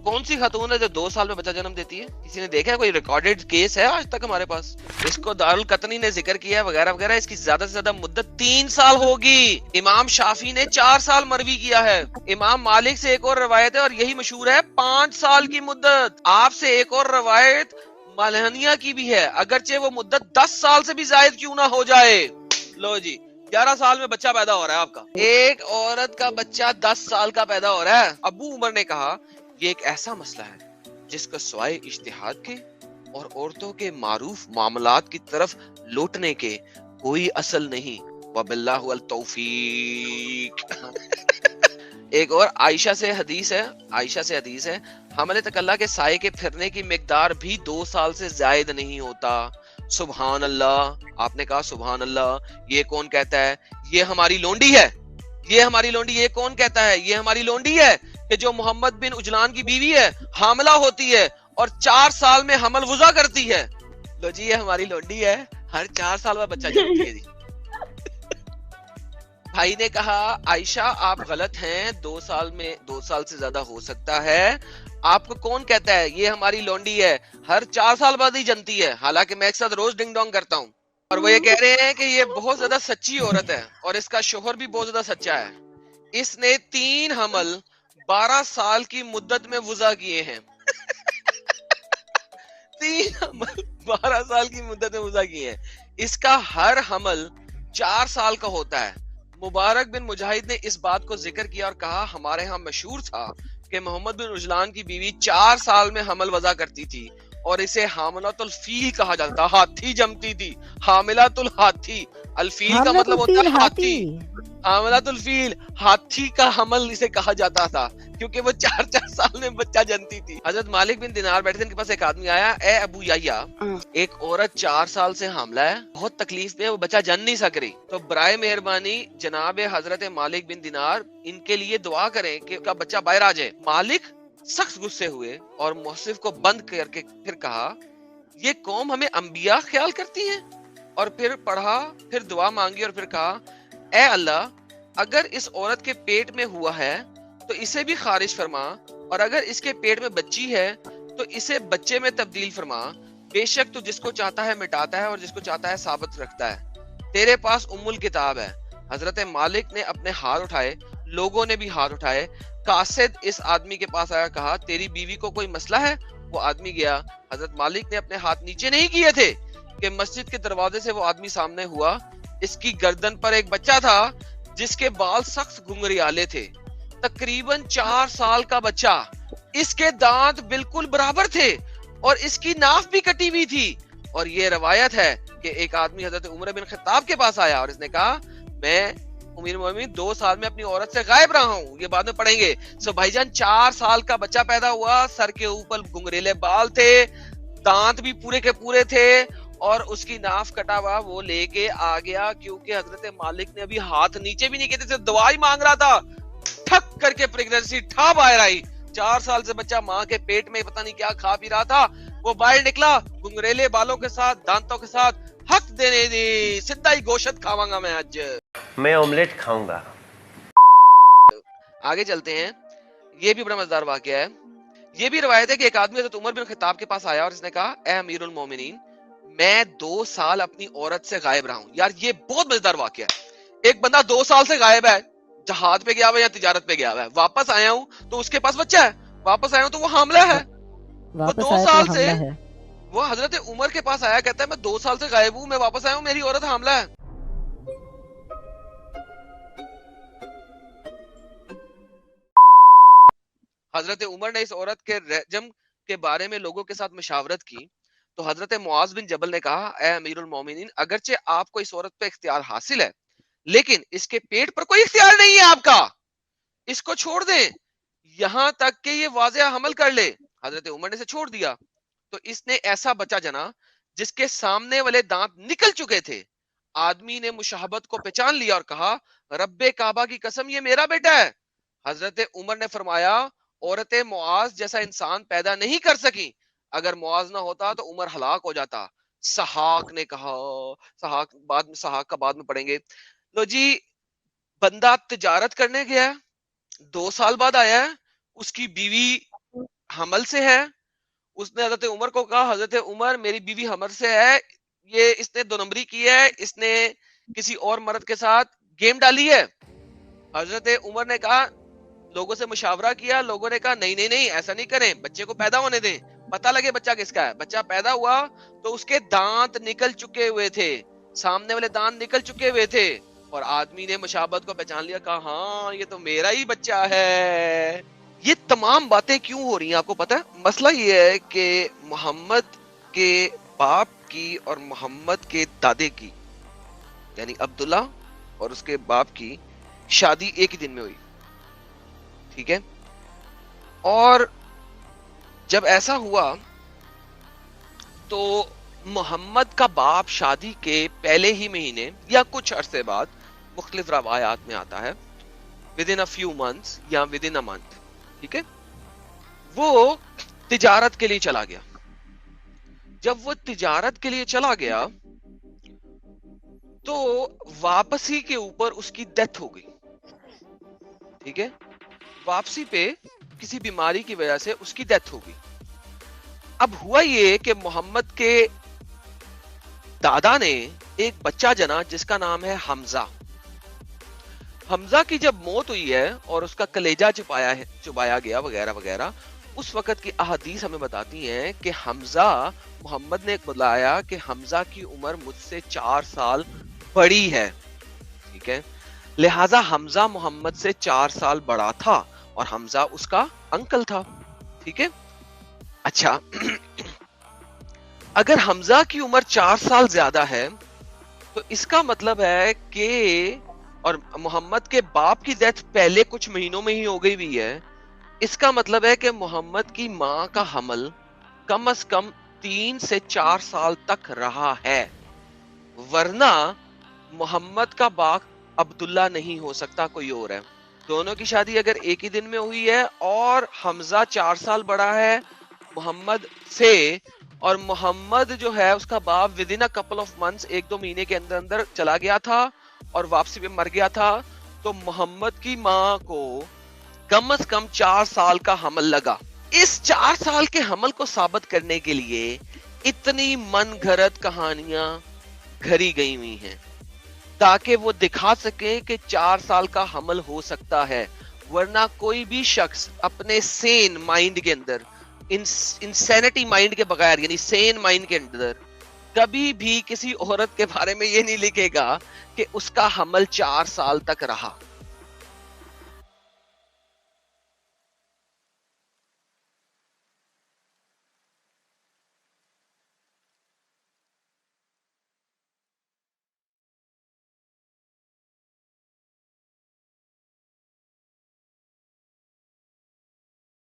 کون سی خاتون ہے جو 2 سال میں بچہ جنم دیتی ہے؟ کسی نے دیکھا ہے؟ کوئی ریکارڈڈ کیس ہے آج تک ہمارے پاس؟ اس کو دارالقطنی نے ذکر کیا ہے وغیرہ وغیرہ. اس کی زیادہ سے زیادہ مدت 3 سال ہوگی. امام شافی نے 4 سال مروی کیا ہے. امام مالک سے ایک اور روایت ہے اور یہی مشہور ہے 5 سال کی مدت. آپ سے ایک اور روایت مالہنیہ کی بھی ہے، اگرچہ وہ مدت 10 سال سے بھی زائد کیوں نہ ہو جائے. لو جی 11 سال میں بچہ پیدا ہو رہا ہے آپ کا. ایک عورت کا بچہ 10 سال کا پیدا ہو رہا ہے. ابو عمر نے کہا یہ ایک ایسا مسئلہ ہے جس کا سوائے اجتہاد کے اور عورتوں کے معروف معاملات کی طرف لوٹنے کے کوئی اصل نہیں. وباللہ التوفیق. ایک اور عائشہ سے حدیث ہے حمل تکلہ کے سائے کے پھرنے کی مقدار بھی 2 سال سے زائد نہیں ہوتا. سبحان اللہ. آپ نے کہا سبحان اللہ. یہ کون کہتا ہے؟ یہ ہماری لونڈی ہے. یہ کون کہتا ہے؟ یہ ہماری لونڈی ہے کہ جو محمد بن اجلان کی بیوی ہے، حاملہ ہوتی ہے اور 4 سال میں حمل وضع کرتی ہے. لو جی یہ ہماری لونڈی ہے، ہر 4 سال میں بچہ جنتی ہے جی. بھائی نے کہا عائشہ آپ غلط ہیں، 2 سال سے زیادہ ہو سکتا ہے. آپ کو کون کہتا ہے؟ یہ ہماری لونڈی ہے، ہر 4 سال بعد ہی جنتی ہے. حالانکہ میں ایک ساتھ روز ڈنگ ڈونگ کرتا ہوں. اور وہ یہ کہہ رہے ہیں کہ یہ بہت زیادہ سچی عورت ہے اور اس کا شوہر بھی بہت زیادہ سچا ہے. اس نے 3 حمل 12 سال کی مدت میں وضع کیے ہیں. 3 حمل 12 سال کی مدت میں وضع کیے ہیں. اس کا ہر حمل 4 سال کا ہوتا ہے. مبارک بن مجاہد نے اس بات کو ذکر کیا اور کہا ہمارے ہاں مشہور تھا کہ محمد بن اجلان کی بیوی 4 سال میں حمل وضع کرتی تھی اور اسے حاملۃ الفیل کہا جاتا تھا. ہاتھی جمتی تھی، حاملۃ الہاتھی. الفیل کا مطلب ہوتا ہے ہاتھی. حاملۃ الفیل ہاتھی کا حمل اسے کہا جاتا تھا کیونکہ وہ 4 سال میں بچہ جنتی تھی. حضرت مالک بن دینار بیٹھے تھے، ان کے پاس ایک آدمی آیا، اے ابو یحییٰ ایک عورت 4 سال سے حاملہ ہے، بہت تکلیف میں وہ بچہ جن نہیں سک رہی، تو برائے مہربانی جناب حضرت مالک بن دینار ان کے لیے دعا کریں کہ ان کا بچہ باہر آ جائے. مالک سخت غصے ہوئے اور مصحف کو بند کر کے پھر کہا یہ قوم ہمیں انبیاء خیال کرتی ہیں. اور پھر پڑھا، پھر دعا مانگی اور پھر کہا اے اللہ اگر اس عورت کے پیٹ میں ہوا ہے تو اسے بھی خارج فرما، اور اگر اس کے پیٹ میں بچی ہے تو اسے بچے میں تبدیل فرما. بے شک تو جس کو چاہتا ہے مٹاتا ہے اور جس کو چاہتا ہے ثابت رکھتا ہے. تیرے پاس ام الکتاب ہے. حضرت مالک نے اپنے ہاتھ اٹھائے، لوگوں نے بھی ہاتھ اٹھائے. قاصد اس آدمی کے پاس آیا، کہا تیری بیوی کو کوئی مسئلہ ہے؟ وہ آدمی گیا. حضرت مالک نے اپنے ہاتھ نیچے نہیں کیے تھے کہ مسجد کے دروازے سے وہ آدمی سامنے ہوا. اس کی گردن پر ایک بچہ تھا جس کے بال سخت گھنگریالے تھے، تقریباً 4 سال کا بچہ. اس کے دانت بالکل برابر تھے اور اس کی ناف بھی کٹی ہوئی تھی. اور یہ روایت ہے کہ ایک آدمی حضرت عمر بن خطاب کے پاس آیا اور اس نے کہا میں امیر المومنین 2 سال میں اپنی عورت سے غائب رہا ہوں. یہ بعد میں پڑھیں گے. سو بھائی جان 4 سال کا بچہ پیدا ہوا، سر کے اوپر گھنگریلے بال تھے، دانت بھی پورے کے پورے تھے اور اس کی ناف کٹا ہوا وہ لے کے آ گیا کیونکہ حضرت مالک نے ابھی ہاتھ نیچے بھی نہیں کیے تھے، دعا ہی مانگ رہا تھا. ٹھک کر کے پریگننسی ٹھا باہر آئی. 4 سال سے بچہ ماں کے پیٹ میں پتہ نہیں کیا کھا پی رہا تھا، وہ باہر نکلا گنگریلے بالوں کے ساتھ، دانتوں کے ساتھ. حق دینے دی، سدھا ہی گوشت کھاواں گا میں آج. میں آملیٹ کھاؤں گا. آگے چلتے ہیں. یہ بھی بڑا مزیدار واقعہ ہے. یہ بھی روایت ہے کہ ایک آدمی حضرت عمر بن خطاب کے پاس آیا اور اس نے کہا اے امیر المومنین میں 2 سال اپنی عورت سے غائب رہا ہوں. یار یہ بہت مزیدار واقعہ ہے. ایک بندہ 2 سال سے غائب ہے، جہاد پہ گیا ہوا یا تجارت پہ گیا ہوا ہے، واپس آیا ہوں تو اس کے پاس بچہ ہے، واپس آیا ہوں تو وہ حاملہ ہے. وہ 2 سال سے وہ حضرت عمر کے پاس آیا، کہتا ہے میں 2 سال سے غائب ہوں، میں واپس آیا ہوں، میری عورت حاملہ ہے. حضرت عمر نے اس عورت کے رجم کے بارے میں لوگوں کے ساتھ مشاورت کی تو حضرت معاذ بن جبل نے کہا اے امیر المومنین اگرچہ آپ کو اس عورت پہ اختیار حاصل ہے لیکن اس کے پیٹ پر کوئی اختیار نہیں ہے آپ کا، اس کو چھوڑ دیں یہاں تک کہ یہ واضح حمل کر لے. حضرت عمر نے اسے چھوڑ دیا تو اس نے ایسا بچہ جنا جس کے سامنے والے دانت نکل چکے تھے. آدمی نے مشاہبت کو پہچان لیا اور کہا رب کعبہ کی قسم یہ میرا بیٹا ہے. حضرت عمر نے فرمایا عورت معاذ جیسا انسان پیدا نہیں کر سکی، اگر معاذ نہ ہوتا تو عمر ہلاک ہو جاتا. سحاق نے کہا، سحاق کا بعد میں پڑھیں گے. لو جی بندہ تجارت کرنے گیا 2 سال بعد آیا ہے، اس کی بیوی حمل سے ہے. اس نے حضرت عمر کو کہا حضرت عمر میری بیوی حمل سے ہے, یہ اس نے 2 نمبری کی ہے, اس نے کسی اور مرد کے ساتھ گیم ڈالی ہے. حضرت عمر نے کہا, لوگوں سے مشاورہ کیا, لوگوں نے کہا نہیں نہیں نہیں ایسا نہیں کریں, بچے کو پیدا ہونے دیں, پتہ لگے بچہ کس کا ہے. بچہ پیدا ہوا تو اس کے دانت نکل چکے ہوئے تھے, سامنے والے دانت نکل چکے ہوئے تھے, اور آدمی نے مشابہت کو پہچان لیا, کہا ہاں یہ تو میرا ہی بچہ ہے. یہ تمام باتیں کیوں ہو رہی ہیں آپ کو پتا ہے؟ مسئلہ یہ ہے کہ محمد کے باپ کی اور محمد کے دادے کی یعنی عبداللہ اور اس کے باپ کی شادی ایک ہی دن میں ہوئی, ٹھیک ہے. اور جب ایسا ہوا تو محمد کا باپ شادی کے پہلے ہی مہینے یا کچھ عرصے بعد, مختلف روایات میں آتا ہے within a few months یا within a month, ٹھیک ہے, وہ تجارت کے لیے چلا گیا. جب وہ تجارت کے لیے چلا گیا تو واپسی کے اوپر اس کی ڈیتھ ہو گئی, ٹھیک ہے. واپسی پہ کسی بیماری کی وجہ سے اس کی ڈیتھ ہو گئی. اب ہوا یہ کہ محمد کے دادا نے ایک بچہ جنا جس کا نام ہے حمزہ. حمزہ کی جب موت ہوئی ہے اور اس کا کلیجہ چبایا گیا وغیرہ وغیرہ, اس وقت کی احادیث ہمیں بتاتی ہیں کہ حمزہ, محمد نے بتایا کہ حمزہ کی عمر مجھ سے 4 سال بڑی ہے, ٹھیک ہے, لہٰذا حمزہ محمد سے 4 سال بڑا تھا اور حمزہ اس کا انکل تھا, ٹھیک ہے. اچھا, اگر حمزہ کی عمر 4 سال زیادہ ہے تو اس کا مطلب ہے کہ, اور محمد کے باپ کی ڈیتھ پہلے کچھ مہینوں میں ہی ہو گئی بھی ہے, اس کا مطلب ہے کہ محمد کی ماں کا حمل کم از کم 3 سے 4 سال تک رہا ہے, ورنہ محمد کا باپ عبداللہ نہیں ہو سکتا, کوئی اور ہے. دونوں کی شادی اگر ایک ہی دن میں ہوئی ہے اور حمزہ 4 سال بڑا ہے محمد سے, اور محمد جو ہے اس کا باپ ودن اے کپل آف منتھس 1-2 مہینے کے اندر اندر چلا گیا تھا اور واپسی پہ مر گیا تھا, تو محمد کی ماں کو کم از کم 4 سال کا حمل لگا. اس 4 سال کے حمل کو ثابت کرنے کے لیے اتنی من گھڑت کہانیاں گھڑی گئی ہوئی ہیں تاکہ وہ دکھا سکیں کہ 4 سال کا حمل ہو سکتا ہے, ورنہ کوئی بھی شخص اپنے سین مائنڈ کے اندر, انسینٹی مائنڈ کے بغیر یعنی سین مائنڈ کے اندر کبھی بھی کسی عورت کے بارے میں یہ نہیں لکھے گا کہ اس کا حمل 4 سال تک رہا.